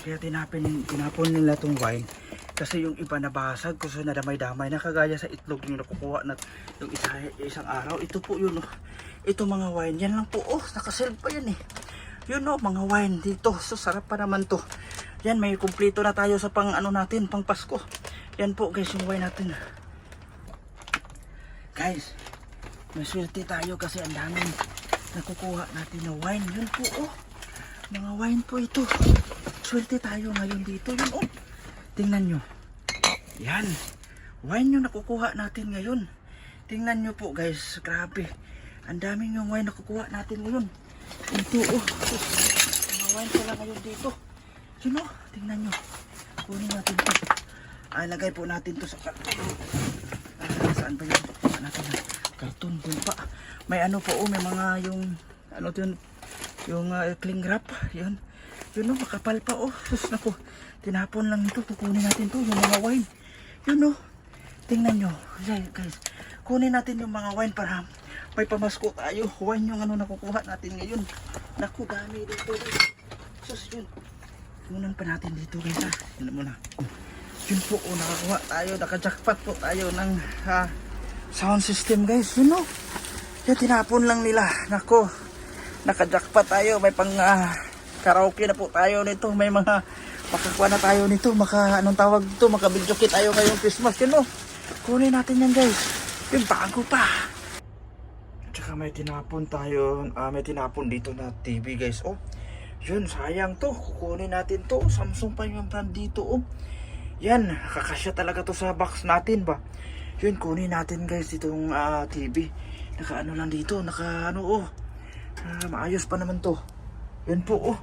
Kaya tinapon nila tong wine. Kasi yung iba nabasag, kasi nadamay-damay na kagaya sa itlog yung nakukuha na yung isang araw. Ito po yun, oh. Ito mga wine, yan lang po, oh, nakasilb pa yan eh. Yun, oh, mga wine dito. So sarap pa naman to. Yan, may kumpleto na tayo sa pang ano natin, pang Pasko. Yan po guys, yung wine natin. Guys, may swerte tayo kasi ang daming nakukuha natin na wine. Yun po, oh, mga wine po ito. Swerte tayo ngayon dito. Yun, oh, tingnan nyo. Yan, wine yung nakukuha natin ngayon. Tingnan nyo po guys, grabe. Ang daming yung wine nakukuha natin ngayon. Ito, oh, mga wine pala ngayon dito. Yun, oh, tingnan nyo. Kunin natin ito. Ay, lagay po natin to sa karton. Saan ba yung kukuha natin na karton? Dun pa. May ano po, oh, may mga yung ano yun, yung cling wrap. Yun. Yun, oh, makapal pa, oh. Sus, naku. Tinapon lang ito. Kukunin natin to, yung mga wine. Yun, oh. Tingnan nyo. Guys, kunin natin yung mga wine para may pamasko tayo. Wine yung ano nakukuha natin ngayon. Naku, dami dito. Sus, yun. Kunan pa natin dito, guys, ha. Yun muna. Yun po, oh, nakakuha tayo. Naka-jackpot po tayo ng sound system, guys. Yun, oh. Yan, tinapon lang nila. Naku, naka-jackpot tayo. May pang karaoke na po tayo nito. May mga makakuha na tayo nito. Anong tawag ito? Maka-videoke tayo ngayong Christmas. Yun, oh. Kunin natin yan, guys. Yung bago pa. Tsaka may tinapon tayo. May tinapon dito na TV, guys. Oh, yun, sayang to. Kukunin natin to. Samsung pa yung brand dito, oh. Yan, kakasya talaga to sa box natin ba. Yun, kunin natin guys itong TV. Naka ano lang dito, naka ano, oh. Maayos pa naman to. Yan po, oh.